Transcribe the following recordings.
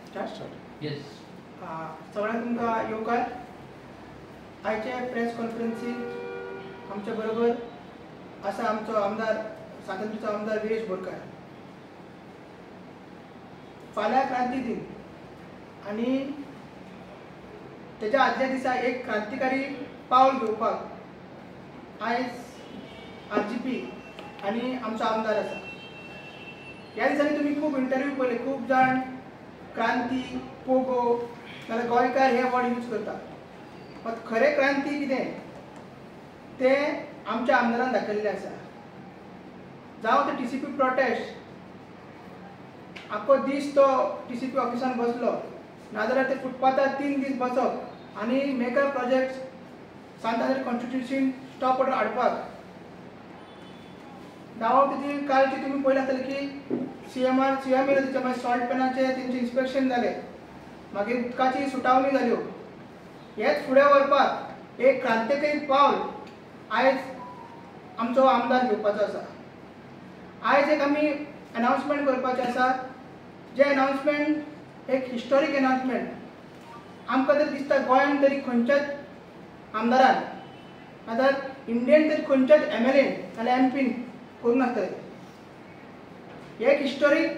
Start yes सगळ्यांक तुमकां येवकार आयचे प्रेस कॉन्फरन्सीक आमच्या बरोबर आसा आमचो आमदार सांतांतूरचो आमदार विरेश बोरकार. फाल्यां क्रांती दिन आनी तेच्या आदल्या दिसा एक क्रांतिकारी पावल घेवपाक आयज RGP आनी आमचो आमदार आसा. ह्या दिसांनी तुमी खूब इंटरव्यू पळयले, खूब जाण क्रांती पोगो नाल्यार गोंयकार हे वर्ड यूज करता. पण खरें क्रांती कितें तें आमच्या आमदारान दाखयल्लें आसा. जावं ते TCP प्रोटेस्ट आख्खो दीस तो TCP ऑफिसान बसलो, नाजाल्यार ते फुटपाथार 3 दीस बसप आनी मेगा प्रोजेक्ट सांतांतूर कॉन्स्टिट्युशन स्टॉप ऑर्डर हाडपाक. जावं तेजी कालची तुमी पळयलें आसतलें की CM येयलो तेच्या मागीर सॉल्ट पेनाचें तेंचें इन्स्पेक्शन जालें, मागीर उदकाची सुटावणी जाल्यो. हेच फुडें व्हरपाक एक क्रांतिकारी पावल आयज आमचो आमदार घेवपाचो आसा. आयज एक आमी अनाउन्समेंट करपाचें आसा, जें अनाउन्समेंट एक हिस्टॉरीक अनाउन्समेंट. आमकां तर दिसता गोंयांत तरी खंयच्याच आमदारान नाजाल्यार इंडियेन तरी खंयच्याच MLA नाल्यार MPन करूं नासतलें. एक हिस्टॉरीक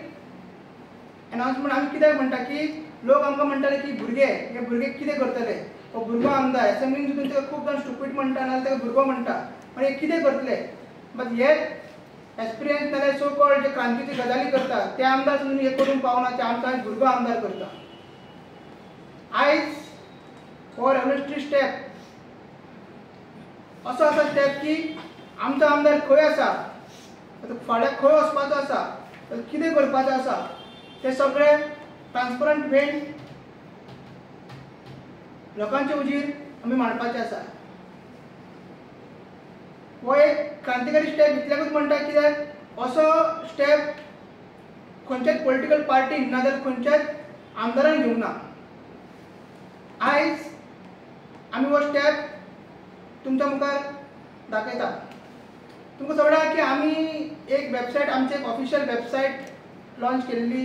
अनाउन्समेंट. आमी कित्याक म्हणटा की लोक आमकां म्हणटाले की हे भुरगे कितें करतले, हो भुरगो आमदार एसेंब्लीन सुद्दां ताका खूब जाण स्टुपीड म्हणटा नाल्यार ताका भुरगो म्हणटा, पण हे कितें करतले. बट हे एक्सपिरियन्स नाल्यार सो कॉल्ड जे क्रांतीची गजाली करता ते आमदार सुद्दां हे करूंक पावना, ते आमचो आयज भुरगो आमदार करता. आयज हो रेव्होल्युशनरी स्टेप असो आसा स्टेप की आमचो आमदार खंय आसा, फाल्यां खंय वचपाचो आसा, कितें करपाचें आसा तें सगळें ट्रान्सपरंट वेन लोकांचे उजीर आमी मांडपाचें आसा. हो एक क्रांतिकारी स्टेप इतल्याकूच म्हणटा कित्याक असो स्टेप खंयच्याच पॉलिटिकल पार्टीन नाजाल्यार खंयच्याच आमदारान घेवंक ना. आयज आमी हो स्टेप तुमच्या मुखार दाखयता. तुमकां सगळ्यांक की आमी एक वेबसायट, आमची एक ऑफिशियल वेबसायट लॉन्च केल्ली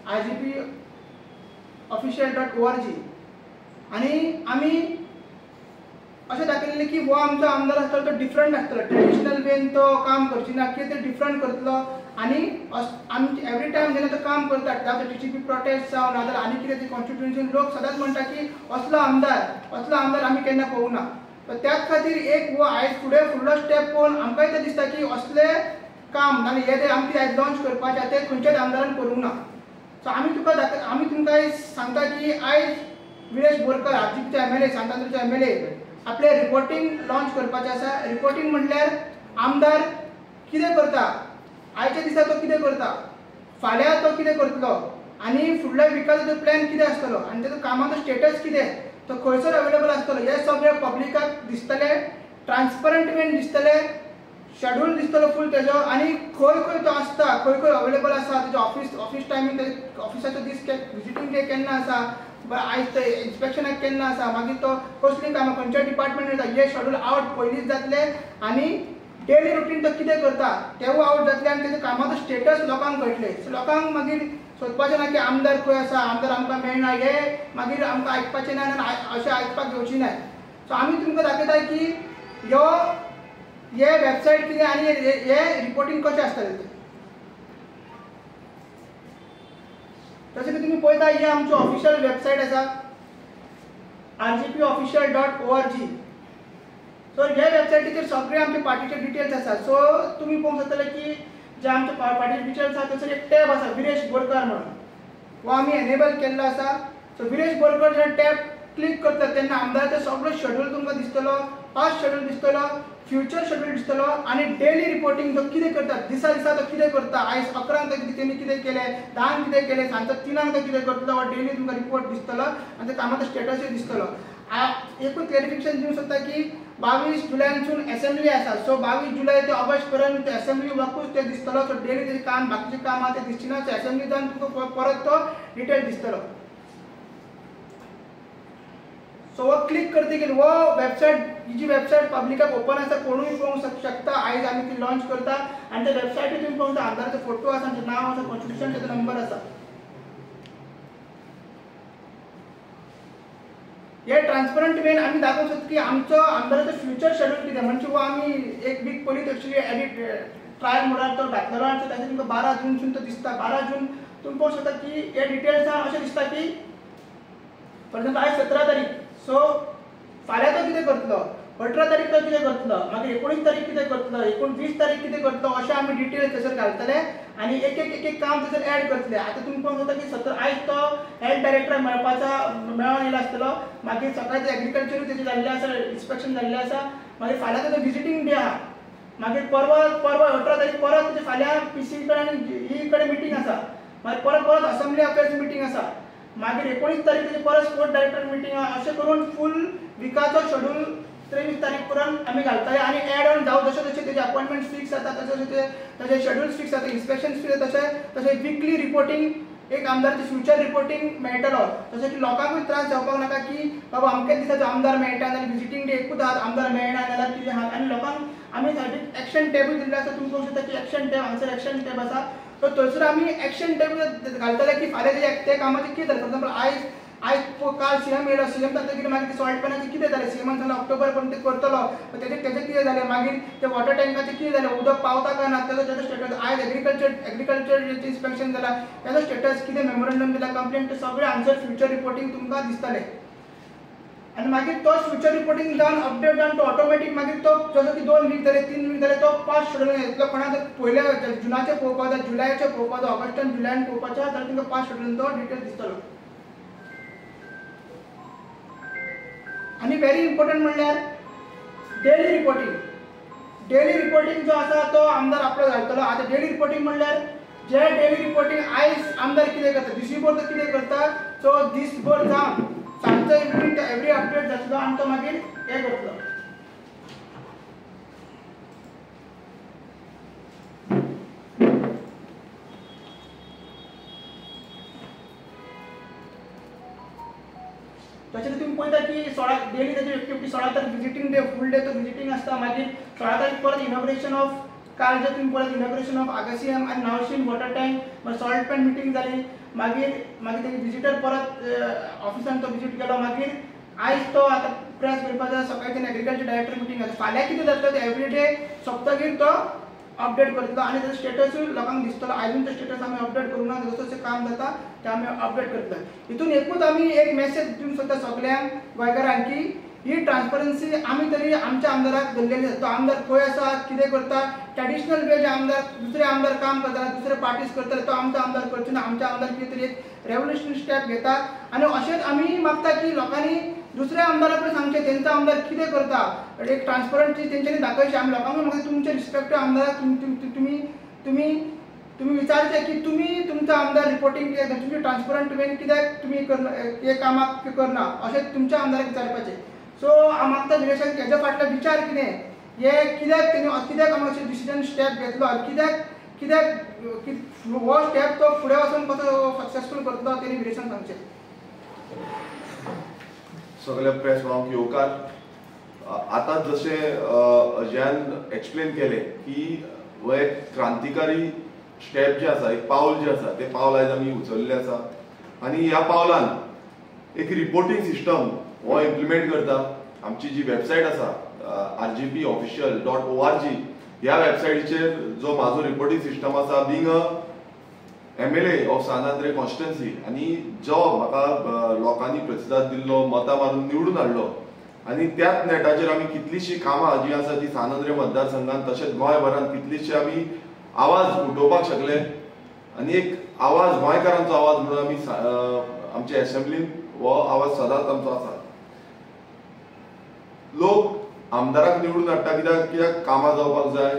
RGP official.org. आनी आमी अशें दाखयल्लें की हो आमचो आमदार आसतलो तो डिफरंट आसतलो, ट्रेडिशनल वेन तो काम करची ना, कितें ते डिफरंट करतलो. आनी आमी एवरी टायम जेन्ना तो काम करता, जावं तो TCP प्रोटेस्ट जावं नाजाल्यार आनी कितें कॉन्स्टिट्युएन्सीन लोक सदांच म्हणटा की असलो आमदार आमी केन्ना पळोवंक ना. त्याच खातीर एक हो आयज फुडलो स्टेप पळोवन आमकांय ते दिसता की असले काम नाल्यार हे जे आमी आयज लॉन्च करपाचें ते खंयच्याच आमदारान करूंक ना. सो आमी तुमकां आयज सांगता की आयज विरेश बोरकार RGPचो MLA, सांतांतूरचो MLA आपलें रिपोर्टींग लॉन्च करपाचें आसा. रिपोर्टींग म्हणल्यार आमदार कितें करता, आयच्या दिसा तो कितें करता, फाल्यां तो कितें करतलो आनी फुडल्या विकाचो तो प्लॅन कितें आसतलो आनी तेजो कामाचो स्टेटस कितें, तो खंयसर अवेलेबल आसतलो, हे सगळें पब्लिकाक दिसतलें. ट्रान्सपरंट वेन दिसतलें, शेड्यूल दिसतलो फूल तेजो, आनी खंय खंय तो आसता, खंय खंय अवेलेबल आसा, तेजो ऑफिस टायमींग, ऑफिसाचो दीस विजिटींग डे केन्ना आसा, आयज ते इन्स्पेक्शनाक केन्ना आसा, मागीर तो कसलीं कामां खंयच्या डिपार्टमेंटान वयता, हे शेड्यूल आवट पयलींच जातलें. आनी डेली रुटीन तो कितें करता तेवूय आवट जातलें आनी तेजो कामाचो स्टेटस लोकांक कळटलें. सो लोकांक मागीर सोदपाचें ना की आमदार खंय आसा, आमदार आमकां मेळना, हे मागीर आमकां आयकपाचें ना आनी अशें आयकपाक घेवची ना. सो आमी तुमकां दाखयता की हे वेबसायट कितें आनी हे रिपोर्टींग कशें आसतलें तें. जशें की तुमी पळयता ही आमची ऑफिशियल वेबसायट आसा RGP official.org. सो ह्या वेबसायटीचेर सगळे आमचे पार्टीचे डिटेल्स आसा. सो तुमी पळोवंक शकतले की जे आमचे पार्टीचे डिटेल्स आसा थंयसर एक टॅब आसा विरेश बोरकार म्हणून, हो आमी एनेबल केल्लो आसा. सो विरेश बोरकार जे टॅब क्लिक करता तेन्ना आमदाराचो सगळो शेड्यूल तुमकां दिसतलो, पास्ट शेड्यूल दिसतलो, फ्युचर शेड्यूल दिसतलो आनी डेली रिपोर्टींग तो कितें करता, दिसा तो कितें करता, आयज 11 तेणी कितें केलें, 10 कितें केलें, सांजचो 3 तो कितें करतलो, हो डेली तुमकां रिपोर्ट दिसतलो आनी त्या कामाचो स्टेटसूय दिसतलो. एकूच क्लॅरिफिकेशन दिवंक सोदता की 22 जुलयानसून एसेंब्ली आसा. सो 22 जुलय ते ऑगस्ट पर्यंत एसेंब्ली वकूच ते दिसतलो. सो डेली तेजें काम, बाकीचें काम आहा तें दिसचें ना. सो एसेंब्ली जावन तुमकां परत तो डिटेल दिसतलो. सो वो क्लिक करतकीर वो वेबसायट, ही जी वेबसायट पब्लिकाक ओपन आसा, कोणूय पळोवंक शकता. आयज आमी ती लॉन्च करता आनी त्या वेबसायटीर तुमी पळोवंक आमदाराचो फोटो आसा, नांव आसा, कॉन्स्टिट्युशन, तेजो नंबर आसा. हे ट्रान्सपरंट वेन आम्ही दाखवू शकतो की आमचं आमदाराचं फ्युचर शेड्यूल कितें म्हणजे वो आम्ही एक वीक पयलींच एक्चुअली एडिट ट्रायल मोडार तो घातलेलो आनी ताचेर तुमकां 12 जूनसून तो दिसता 12 जून तुमी पळोवंक शकता की हे डिटेल्सान अशें दिसता की फॉर एक्झाम्पल आयज 17 तारीख सो फाल्यां तो कितें करतलो 18 तारीख तो कितें करतलो मागीर 19 तारीख कितें करतलो 19 तारीख कितें करतलो अशें आमी डिटेल्स थंयसर घालतले आनी एक एक काम थंयसर एड करतले आतां तुमी पळोवंक शकता की 17 आयज तो हेल्थ डायरेक्टर मेळपाचा मेळोन येयलो आसतलो मागीर सकाळचें एग्रीकल्चरूय तेजें जाल्लें आसा इन्स्पेक्शन जाल्लें आसा मागीर फाल्यां तेजो विजिटींग डे आहा मागीर परवा 18 तारीख परत तेजे फाल्यां पीसी कडेन आनी ही कडेन मिटींग आसा मागीर परत असेंब्ली अफेर्स मिटींग आसा मागीर 19 तारीख तेजे परत स्पोर्ट डायरेक्टर मिटींग आहा अशें करून फूल विकाचो शेड्यूल 23 तारीख पर्यंत आमी घालताले आनी एड ऑन जावं जशें जशें तेजे अपॉइंटमेंट फिक्स जाता तशें तशें शेड्यूल्स फिक्स जाता इन्स्पेक्शन फिक्स तशें वीकली रिपोर्टिंग एक आमदाराचें फ्युचर रिपोर्टिंग मेळटलो तशें की लोकांकूय त्रास जावपाक नाका की बाबा अमकेच दिसाचो आमदार मेळटा जाल्यार विजिटींग डे एकूच आमदार मेळना जाल्यार कितें आहा आनी लोकांक आमी सायडीक एक्शन टॅबूय दिल्लें आसा तुमी पळोवंक शकता की एक्शन टॅब हांगासर एक्शन टॅब आसा सो थंयसर आमी एक्शन टॅब घालतले की फाल्यां ते कामाचें कितें जालें फॉर एक्झाम्पल आयज काल सीएम येयलो सीएम तांचे कितें मागीर सॉल्ट पॅनाचें कितें जालें सीएमान सांगलें ऑक्टोबर पर्यंत ते करतलो तेजें कितें जालें मागीर ते वॉटर टँकाचें कितें जालें उदक पावता काय ना तेजो स्टेटस आयज एग्रीकल्चर इन्स्पेक्शन जालां तेजो स्टेटस कितें मेमोरंडम दिला कंप्लेंट ते सगळें आन्सर फ्युचर रिपोर्टिंग तुमकां दिसतलें आनी मागीर तो फ्युचर रिपोर्टिंग जावन अपडेट जावन तो ऑटोमॅटीक मागीर तो जसो की 2 वीक जाले 3 वीक जाले तो पास्ट शेड्यूल येतलो कोणाक पयल्या जुनाचे पळोवपाक जाय जुलायाचे पळोवपाक जाय ऑगस्ट आनी जुलायान पळोवपाचें जाल्यार तुमकां पास्ट शेड्यूल तो डिटेल दिसतलो आनी व्हेरी इम्पॉर्टंट म्हणल्यार डेली रिपोर्टिंग जो आसा तो आमदार आपलो घालतलो आतां डेली रिपोर्टिंग म्हणल्यार जे डेली रिपोर्टिंग आयज आमदार कितें करता दिसभर तो कितें करता सो दिसभर जावन सांजचो इवनिंग तो एवरी अपडेट जातलो आनी तो मागीर हें करतलो तशें तुमी पळयता की 16 डेली तेजी एक्टिविटी 16 तारीख विजिटींग डे फूल डे तो विजिटींग आसता मागीर 16 तारीख परत इनॉग्रेशन ऑफ काल जे तुमी पळयत इनॉग्रेशन ऑफ आगासीएम आनी नावशीन वॉटर टँक मागीर सॉल्ट पॅन मिटींग जाली मागीर तेजे विजिटर परत ऑफिसान तो विजीट केलो मागीर आयज तो आतां प्रेस करपाचो सकाळी एग्रीकल्चर डायरेक्टर मिटींग जाता फाल्यां कितें जातलो ते एवरी डे सप्तकीर तो अपडेट करतलो आनी तेजो स्टेटसूय लोकांक दिसतलो आयजून तो स्टेटस आमी अपडेट करूं ना जसो जशें काम जाता तें आमी अपडेट करतले हितून एकूच आमी एक मेसेज दिवंक सोदता सगळ्यांक गोंयकारांक की ही ट्रान्सपरन्सी आमी तरी आमच्या आमदाराक धरलेली आसा तो आमदार खंय आसा कितें करता ट्रॅडिशनल वे जे आमदार दुसरे आमदार काम करता दुसरे पार्टीज करतले तो आमचो आमदार करचो ना आमच्या आमदार कितें तरी एक रेवल्युशनरी स्टेप घेता आनी अशेंच आमी मागता की लोकांनी दुसऱ्या आमदाराक सांगचें तेंचो आमदार कितें करता एक ट्रान्सपरंटली तेंच्यांनी दाखयचें आमी लोकांक मागीर तुमचे रिस्पेक्टीव आमदाराक तुम्ही विचारचे की तुम्ही तुमचा आमदार रिपोर्टिंग तुमची ट्रान्सपरंट वेन कित्याक तुम्ही हे कामाक करना अशें तुमच्या आमदाराक विचारपाचें सो हांव मागता डिरेक्शन हेजे फाटले विचार कितें हे कित्याक तेणी कित्याक आमी डिसिजन स्टेप घेतलो कित्याक हो स्टेप तो फुडें वचून कसो सक्सेसफूल करतलो तेणी डिरेक्शन सांगचें सगळे प्रेस वांक येवकार आतां जशें अजयान एक्सप्लेन केलें की हो एक क्रांतिकारी स्टेप जे आसा एक पावल जे आसा ते पावल आयज आमी उचललें आसा आनी ह्या पावलान एक रिपोर्टिंग सिस्टम हो इम्प्लिमेंट करता आमची जी वेबसायट आसा rgpofficial.org ह्या वेबसायटीचेर जो म्हाजो रिपोर्टिंग सिस्टम आसा बींग अ MLA ऑफ सानांद्रे कॉन्स्टिट्युएन्सी आनी जो म्हाका लोकांनी प्रतिसाद दिल्लो मतां मारून निवडून हाडलो आनी त्याच नेटाचेर आमी कितलींशीं कामां जी आसा ती सानांद्रे मतदारसंघांत तशेंच गोंयभरांत कितलींशीं आमी आवाज उठोवपाक शकले आनी एक आवाज गोंयकारांचो आवाज म्हणून आमी आमच्या एसेंब्लीन हो आवाज सदांच आमचो आसा लोक आमदाराक निवडून हाडटा कित्याक कामां जावपाक जाय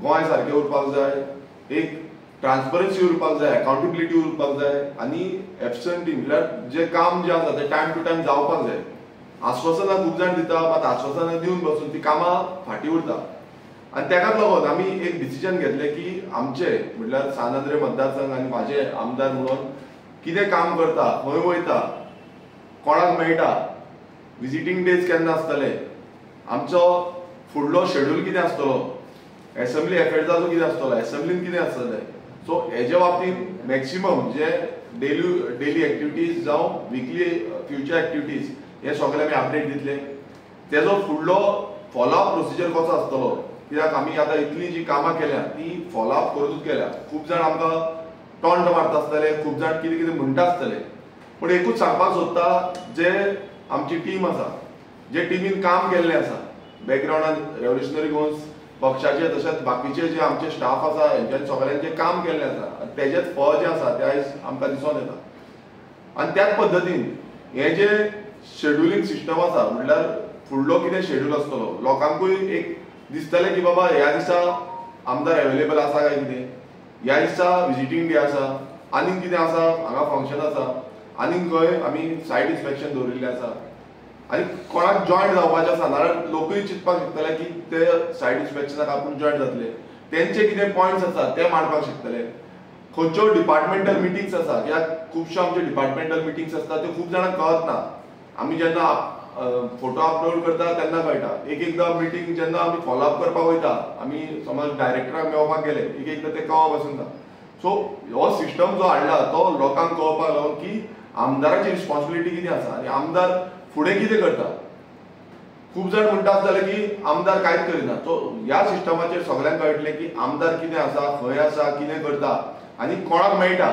गोंय सारकें उरपाक जाय एक ट्रान्सपरन्सी उरपाक जाय अकाउंटेबिलिटी उरपाक जाय आनी एब्संटी म्हळ्यार जे काम जे आसा ते टायम टू टायम जावपाक जाय आश्वासनां खूब जाण दिता मात आश्वासनां दिवन बसून ती कामां फाटीं उरता आनी तेकाच लागून आमी एक डिसिजन घेतलें की आमचे म्हटल्यार सानांद्रे मतदारसंघ आनी म्हाजे आमदार म्हणून कितें काम करता खंय वयता कोणाक मेळटा विजिटींग डेज केन्ना आसतले आमचो फुडलो शेड्यूल कितें आसतलो एसेंब्ली अफेर्साचो कितें आसतलो एसेंब्लीन कितें आसतलें सो हेच्या बाबतींत मॅक्सिमम जे डेली एक्टिविटीज जावं विकली फ्युचर एक्टिविटीज हे सगळे आमी अपडेट दितले. तेजो फुडलो फॉलोअप प्रोसिजर कसो आसतलो, कित्याक आमी आतां इतली जी कामां केल्या ती फॉलोअप करूच गेल्या. खूब जाण आमकां टॉन्ट मारता आसतले, खूब जाण कितें कितें म्हणटा आसतले, पूण एकूच सांगपाक सोदता, जे आमची टीम आसा, जे टिमीन काम केल्लें आसा बॅकग्रावंडान रेव्होल्युशनरी गोन्स पक्षाचे तशेंच बाकीचे जे आमचे स्टाफ आसा हेंच्यानी सगळ्यांचें काम केल्लें आसा, तेजेच फळ जें आसा तें आयज आमकां दिसून येता. आनी त्याच पद्दतीन हें जे शेड्युलिंग सिस्टम आसा, म्हणल्यार फुडलो कितें शेड्यूल आसतलो, लोकांकूय एक दिसतलें की बाबा ह्या दिसा आमदार अवेलेबल आसा काय कितें, ह्या दिसा विजिटींग डे आसा, आनीक कितें आसा, हांगा फंक्शन आसा, आनीक खंय आमी सायट इन्स्पेक्शन दवरिल्लें आसा, आनी कोणाक जॉयन जावपाचें आसा नाल्यार लोकूय चिंतपाक शकतले की ते सायट इन्स्पेक्शनाक आपूण जॉयन जातले, तेंचे कितें पॉयंट्स आसा ते मांडपाक शकतले. खंयच्यो डिपार्टमेंटल मिटिंग्स आसा, कित्याक खुबश्यो आमच्यो डिपार्टमेंटल मिटिंग्स आसता त्यो खूब जाणांक कळत ना. आमी जेन्ना फोटो अपलोड करता तेन्ना कळटा. एकदां मिटींग जेन्ना आमी फॉलोअप करपाक वयता, आमी समज डायरेक्टराक मेळपाक गेले, एकदां ते कळप आसूं ना. सो हो सिस्टम जो हाडला तो लोकांक कळपाक लागून की आमदाराची रिस्पॉन्सिबिलिटी कितें आसा आनी आमदार फुडें कितें करता. खूब जाण म्हणटा आसतले की आमदार कांयच करिना. सो ह्या सिस्टमाचेर सगळ्यांक कळटलें की आमदार कितें आसा, खंय आसा, कितें करता आनी कोणाक मेळटा.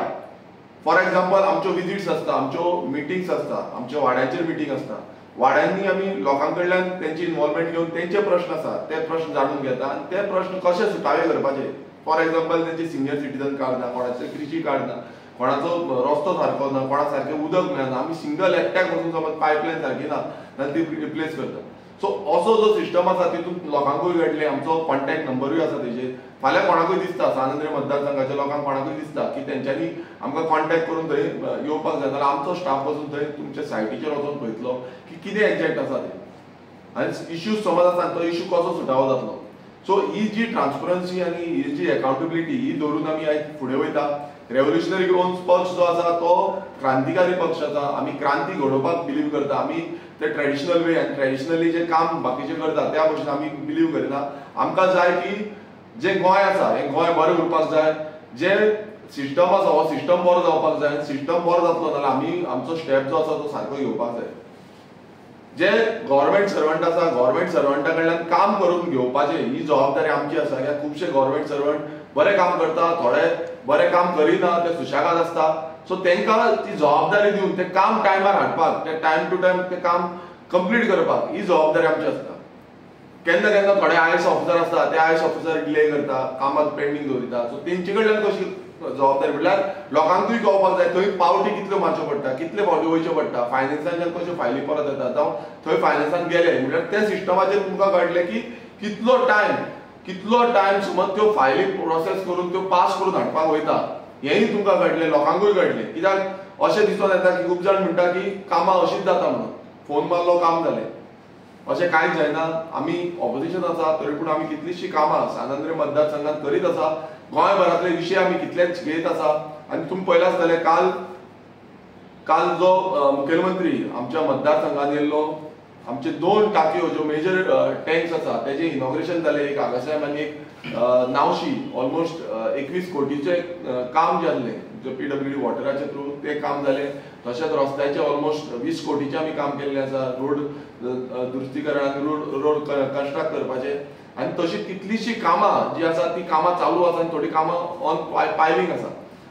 फॉर एग्जाम्पल आमच्यो विजिट्स आसता, आमच्यो मिटिंग्स आसता, आमच्या वाड्यांचेर मिटींग आसता, वाड्यांनी आमी लोकां कडल्यान तेंची इनवॉल्वमेंट घेवन तेंचे प्रश्न आसा ते प्रश्न जाणून घेता आनी ते प्रश्न कशे सुटावे करपाचे. फॉर एग्जाम्पल तेंचे सिनियर सिटीजन कार्ड ना, कोणाचे कृषी कार्ड ना, कोणाचो रस्तो सारको ना, कोणा सारकें उदक मेळना, आमी सिंगल एकट्याक वचून समज पायपलायन सारकी ना जाल्यार ती रिप्लेस करता. सो असो जो सिस्टम आसा तितूंत लोकांकूय कळटलें, आमचो कॉन्टॅक्ट नंबरूय आसा तेजेर. फाल्यां कोणाकूय दिसता, सानंद्रे मतदारसंघाच्या लोकांक कोणाकूय दिसता की तेंच्यांनी आमकां कॉन्टॅक्ट करून थंय येवपाक जाय, जाल्यार आमचो स्टाफ वचून थंय तुमच्या सायटीचेर वचून पळयतलो की कितें एक्झॅक्ट आसा तें आनी इश्यूज समज आसा तो इश्यू कसो सुटावो जातलो. सो ही जी ट्रान्सपरन्सी आनी ही जी अकाउंटेबिलिटी ही दवरून आमी आयज फुडें वयता. रेव्होल्युशनरी गोन्स पक्ष जो आसा तो क्रांतिकारी पक्ष आसा. आमी क्रांती घडोवपाक बिलीव करता. आमी ते ट्रेडिशनल वे आनी ट्रेडिशनली जे काम बाकीचे करता त्या भशेन आमी बिलीव करिना. आमकां जाय की जे गोंय आसा हें गोंय बरें उरपाक जाय, जे सिस्टम आसा हो सिस्टम बरो जावपाक जाय. सिस्टम बरो जातलो जाल्यार आमी आमचो स्टेप जो आसा तो सारको घेवपाक जाय. जे गव्हर्मेंट सर्वंट आसा, गव्हर्मेंट सर्वंटा कडल्यान काम करून घेवपाचे ही जबाबदारी आमची आसा. कित्याक खुबशे गव्हर्मेंट सर्वंट बरें काम करता, थोडे बरें काम करिना, ते सुशेगाद आसता. सो तांकां ती जबाबदारी दिवन तें काम टायमार हाडपाक, ते टायम टू टायम तें काम कंप्लीट करपाक ही जबाबदारी आमची आसता. केन्ना केन्ना थोडे आयएस ऑफिसर आसता, ते आयएस ऑफिसर डिले करता, कामाक पेंडींग दवरिता. सो तेंचे कडल्यान कशी जबाबदारी म्हणल्यार लोकांकूय कळपाक जाय थंय पावटी कितल्यो मारच्यो पडटा, कितले फावटी वयचे पडटा, फायनान्सांच्यान कश्यो फायली परत येता, जावं थंय फायनान्सान गेले म्हणल्यार त्या सिस्टमाचेर तुमकां कळटलें की कितलो टायम समज त्यो फायली प्रोसेस करून त्यो पास करून हाडपाक वयता हेंय तुमकां कळटलें, लोकांकूय कळटलें. कित्याक अशें दिसून येता की खूब जाण म्हणटा की कामां अशीच जाता म्हणून, फोन मारलो काम जालें. अशें कांयच जायना. आमी ऑपोजिशन आसा तरी पूण आमी कितलींशीं कामां सानंद्रे मतदारसंघात करीत आसा. गोंयभरांतले विशय आमी कितलेच घेत आसा. आनी तुमी पळयलां आसतलें काल जो मुखेलमंत्री आमच्या मतदारसंघात येयल्लो, आमचे 2 टाकयो ज्यो मेजर टँक्स आसा तेजें इनॉग्रेशन जालें. एक आगासायम आनी एक नावशी. ऑलमोस्ट 21 कोटीचें काम जें आसलें जो PWD वॉटराच्या थ्रू तें काम जालें. तशेंच रस्त्याचें ऑलमोस्ट 20 कोटीचें आमी काम केल्लें आसा. रोड दुरुस्तीकरण आनी रोड कन्स्ट्रक्ट करपाचें. आनी तशीं कितलींशीं कामां जीं आसा तीं कामां चालू आसा आनी थोडीं कामां ऑन पायलींग आसा.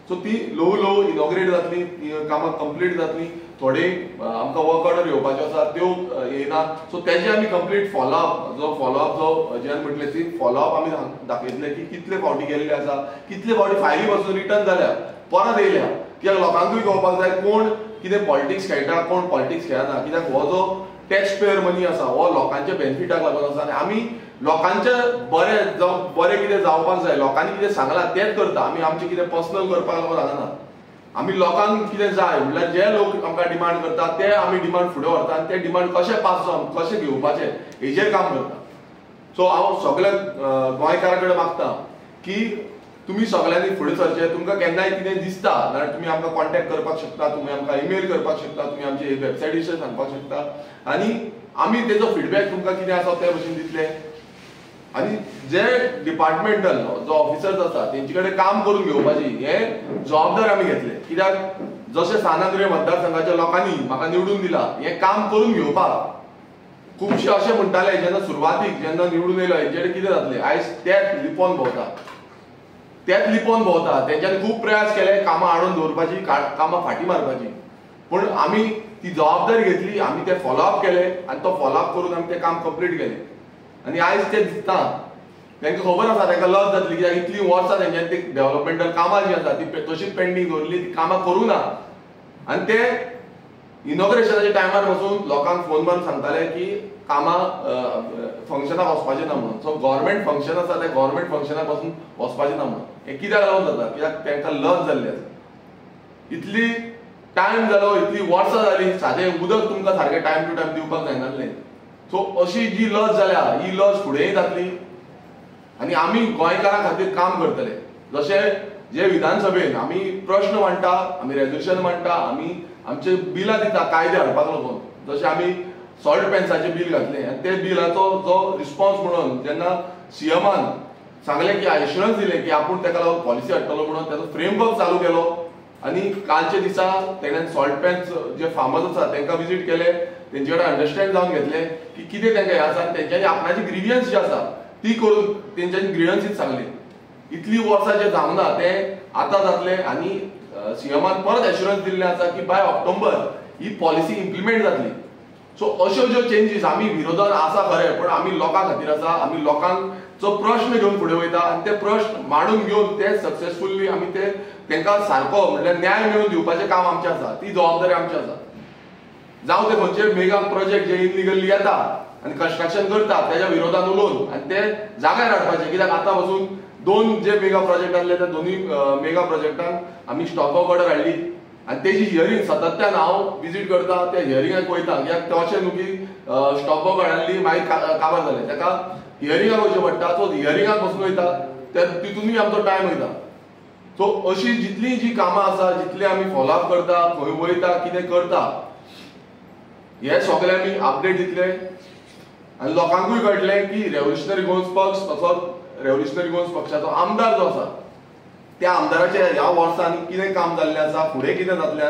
सो ती ल्हव इनॉग्रेट जातली, ती कामां कंप्लीट जातली. थोडे आमकां वर्क ऑर्डर येवपाच्यो आसा त्यो येयना. सो तेजे आमी कंप्लीट फॉलोअप जो जें म्हटलें ती फॉलोअप आमी दाखयतले की कितले फावटी गेल्ले आसा, कितले फावटी फायली वचून रिटर्न जाल्या, परत येयल्या. कित्याक लोकांकूय कळपाक जाय कोण कितें पॉलिटिक्स खेळटा, कोण पॉलिटिक्स खेळना. कित्याक हो जो टॅक्स पेयर मनी आसा हो लोकांच्या बेनिफिटाक लागून आसा. आनी आमी लोकांचें बरें कितें जावपाक जाय, लोकांनी कितें सांगलां तेंच करता. आमी आमचें कितें पर्सनल करपाक लागून हांगाना. आमी लोकांक कितें जाय म्हणल्यार जे लोक आमकां डिमांड करता ते आमी डिमांड फुडें व्हरता आनी ते डिमांड कशें पास जावन कशें घेवपाचें हेजेर काम करता. सो हांव सगळ्या गोंयकारां कडेन मागता की तुमी सगळ्यांनी फुडें सरचें. तुमकां केन्नाय कितें दिसता जाल्यार तुमी आमकां कॉन्टॅक्ट करपाक शकता, तुमी आमकां ईमेल करपाक शकता, तुमी आमचे वेबसायटीचेर सांगपाक शकता आनी आमी तेजो फिडबॅक तुमकां कितें आसा ते भशेन दितले. आणि जे डिपार्टमेंटल जो ऑफिसर्स आसा तेंचे कडेन काम करून घेवपाची हे जबाबदारी आमी घेतले. कित्याक जशे सानाग्रे मतदारसंघाच्या लोकांनी म्हाका निवडून दिला हे काम करून घेवपाक खुबशे अशें म्हणटाले जेन्ना सुरवातीक जेन्ना निवडून येयलो हेंचे कडेन कितें जातलें आयज तेच लिपोवन भोंवता तेंच्यांनी खूब प्रयास केले कामां हाडून दवरपाची कामां फाटीं मारपाची. पूण आमी ती जबाबदारी घेतली आमी ते फॉलोअप केले आनी तो फॉलोअप करून आमी तें काम कंप्लीट केलें. आनी आयज ते दिसता तांकां खबर आसा तांकां लज जातली कित्याक इतलीं वर्सां तेंच्यांनी ती डेव्हलपमेंटल कामां जीं आसा ती तशीच पेंडींग दवरली ती कामां करूं ना. आनी ते इनॉग्रेशनाच्या टायमार वचून लोकांक फोन मारून सांगताले की कामां फंक्शनाक वचपाचें ना म्हणून. सो गव्हर्मेंट फंक्शन आसा ते गव्हर्मेंट फंक्शनाक वचून वचपाचें ना म्हणून. हें कित्याक लागून जाता कित्याक तांकां लज जाल्ली आसा. इतली टायम जालो इतली वर्सां जालीं सादें उदक तुमकां सारकें टायम टू टायम दिवपाक जायनासलें. सो अशी जी लज जाल्या ही लज फुडेंय जातली आनी आमी गोंयकारां खातीर काम करतले. जशें जे विधानसभेन आमी प्रश्न मांडटा आमी रेजोल्युशन मांडटा आमी आमचे बिलां दिता कायदे हाडपाक लागून. जशें आमी सॉल्ट पेन्साचें बील घातलें आनी ते बिलाचो जो रिस्पॉन्स म्हणून जेन्ना सीएमान सांगलें की एश्युरन्स दिलें की आपूण ताका लागून पॉलिसी हाडटलो म्हणून ताचो फ्रेमवर्क चालू केलो. आनी कालच्या दिसा तेणेन सॉल्ट पेन्स जे फार्मर्स आसा तांकां विजीट केले तेंचे कडेन अंडरस्टँड जावन घेतलें की कितें तांकां हें आसा तेंच्यांनी आपणाची ग्रिवियन्स जी आसा ती करून तेंच्यांनी ग्रिवियन्सीस सांगली. इतली वर्सां जे जावना तें आतां जातलें आनी सीएमान परत एश्युरन्स दिल्लें आसा की बाय ऑक्टोबर ही पॉलिसी इम्प्लिमेंट जातली. सो अश्यो ज्यो चेंजीस आमी विरोधान आसा खरें पण आमी लोकां खातीर आसा आमी लोकांचो प्रश्न घेवन फुडें वयता आनी ते प्रश्न मांडून घेवन ते सक्सेसफुल्ली आमी ते तांकां सारको म्हणल्यार न्याय मेळोवन दिवपाचें काम आमचें आसा. ती जबाबदारी आमची आसा. जावं ते खंयचे मेगा प्रोजेक्ट जे इनलिगली येता आनी कन्स्ट्रक्शन करता तेज्या विरोधान उलोवन आनी ते जाग्यार हाडपाचे. कित्याक आतां वचून 2 जे मेगा प्रोजेक्ट आसले त्या दोनूय मेगा प्रोजेक्टांक आमी स्टॉप वर्क ऑर्डर हाडली आनी तेजी हियरींग सातत्यान हांव विजीट करता त्या हियरिंगाक वयता. कित्याक ते अशें न्हू की स्टॉप वर्क ऑर्डर हाडली मागीर काबार जालें. ताका हियरिंगाक वयचें पडटा. सो हियरिंगाक वचून वयता तितूनय आमचो टायम वयता. सो अशी जितली जी कामां आसा जितली आमी फॉलोअप करता खंय वयता कितें करता हे सगळे आमी अपडेट दितले आनी लोकांकूय कळटलें की रेव्होल्युशनरी गोवन्स पक्ष तसोच रेव्होल्युशनरी गोवन्स पक्षाचो आमदार जो आसा त्या आमदाराचे ह्या वर्सांनी कितें काम जाल्लें आसा फुडें कितें जातलें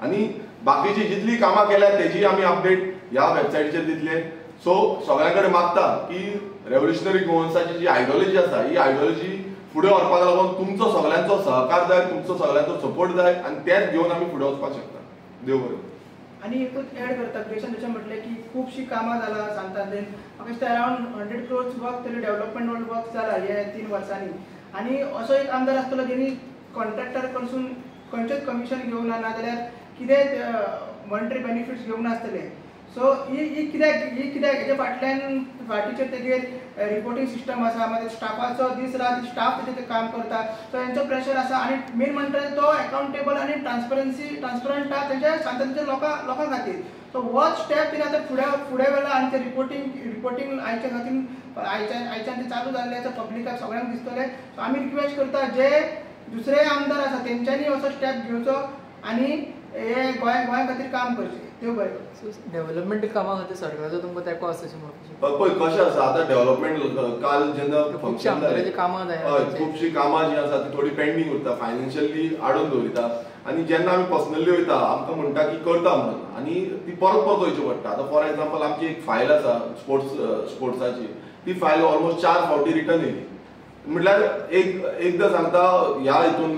आनी बाकीची जितली कामां केल्यात तेजी आमी अपडेट ह्या वेबसायटीचेर दितले. सो सगळ्यां कडेन मागता की रेव्होल्युशनरी गोवन्साची जी आयडियोलॉजी आसा ही आयडियोलॉजी फुडें व्हरपाक लागून तुमचो सगळ्यांचो सहकार जाय तुमचो सगळ्यांचो सपोर्ट जाय आनी तेच घेवन आमी फुडें वचपाक शकता. देव बरें. आनी एकूच एड करता क्वेश्चन जशें म्हटलें की खुबशीं कामां जालां सांगतात म्हाका दिसता अरावंड 100 crores वर्क तरी डेव्हलपमेंट वर्क जाला हे 3 वर्सांनी. आनी असो एक आमदार आसतलो जेणी कॉन्ट्रॅक्टर कडसून खंयचेच कमिशन घेवंक ना नाजाल्यार कितें मॉनिटरी बेनिफिट्स घेवंक नासतले. सो ही कित्याक हेजे फाटीचेर तेजेर रिपोर्टिंग सिस्टम आसा मागीर स्टाफाचो दीस रात स्टाफ तेजेर काम करता. सो हेंचो प्रेशर आसा आनी मेन म्हणटा तो अकाउंटेबल आनी ट्रान्सपरंट आहा तेंच्या शांततेच्या लोकां खातीर. सो हो स्टेप तिने आतां फुडें व्हेला आनी ते रिपोर्टिंग आयच्या खातीर आयच्यान ते चालू जाल्ले आसा पब्लिकाक सगळ्यांक दिसतले. सो आमी रिक्वेस्ट करता जे दुसरे आमदार आसा तेंच्यांनी असो स्टेप घेवचो आनी हे गोंया खातीर काम करचें. देव बरें. डेव्हलपमेंट कामां खातीर सरकाराचो तुमकां तेंको आसा अशें म्हणपाचें. पळय कशें आसा आतां डेव्हलपमेंट काल जेन्ना फंक्शन जालें कामां जाय खुबशीं कामां जी आसा ती थोडी पेंडींग उरता फायनान्शियली हाडून दवरिता आनी जेन्ना आमी पर्सनली वयता आमकां म्हणटा की करता म्हणून आनी ती परत वयची पडटा. आतां फॉर एग्जांपल आमची एक फायल आसा स्पोर्ट्साची ती फायल ऑलमोस्ट 4 फावटी रिटर्न येयली. म्हटल्यार एकदां सांगता ह्या हितून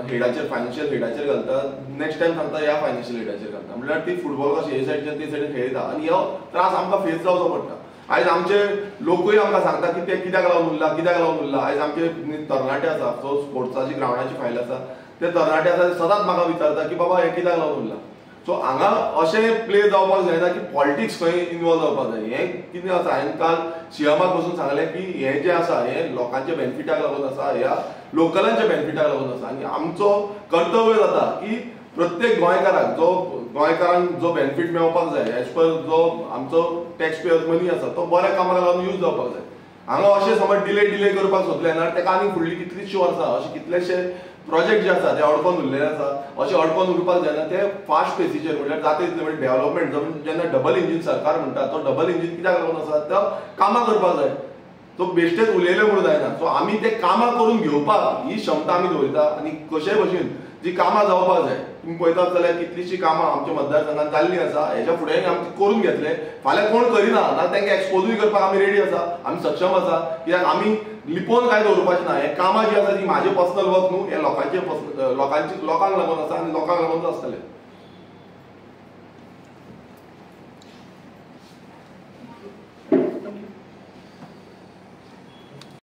हेडाचेर फायनान्शियल हेडाचेर घालता नेक्स्ट टायम सांगता ह्या फायनान्शियल हेडाचेर घालता. म्हटल्यार ती फुटबॉल कशें हे सायडीच्यान ते सायडीन खेळटा आनी हो त्रास आमकां फेस जावचो पडटा. आयज आमचे लोकूय आमकां सांगता की ते कित्याक लागून उरला. आयज आमचे तरणाटे आसा सो स्पोर्ट्साची ग्रावंडाची फायल आसा ते तरणाटे आसा ते सदांच म्हाका विचारता की बाबा हे कित्याक लागून उरला. सो हांगा अशें प्ले जावपाक जायना की पॉलिटिक्स खंय इनवॉल्व जावपाक जाय. हें कितें आसा हांवें काल सीएमाक वचून सांगलें की हें जें आसा हें लोकांच्या बेनिफिटाक लागून आसा ह्या लोकलांच्या बेनिफिटाक लागून आसा आनी आमचो कर्तव्य जाता की प्रत्येक गोंयकारांक जो बेनिफीट मेळपाक जाय एज पर जो आमचो टॅक्स पेयर्स मनी आसा तो बऱ्या कामाक लागून यूज जावपाक जाय. हांगा अशें समज डिले करपाक सोदलें ना तेका आनी फुडलीं कितलींशीं वर्सां अशें कितलेशे प्रोजेक्ट जे आसा ते अडकोन उरलेले आसा. अशें अडकोन उरपाक जायना ते फास्ट पेसीचेर म्हटल्यार जाता तितलें म्हणजे डेव्हलपमेंट जेन्ना डबल इंजीन सरकार म्हणटा तो डबल इंजीन कित्याक लागून आसा तो कामां करपाक जाय. सो बेश्टेच उलयले म्हणून जायना. सो आमी ते कामां करून घेवपाक ही क्षमता आमी दवरता आनी कशेय भशेन जी कामां जावपाक जाय. तुम्ही पळयतात जाल्यार कितलीशीं कामां आमच्या मतदारसंघात जाल्लीं आसा. हेच्या फुडें आमी करून घेतले. फाल्यां कोण करिना ना तांकां एक्सपोजूय करपाक आमी रेडी आसा, आमी सक्षम आसा. कित्याक आमी लिपोवन काय दवरपाचें ना. हे कामां जी आसा ती म्हाजे पर्सनल वर्क न्हू, हे लोकांक लागून आसा आनी लोकांक लागूनच आसतले.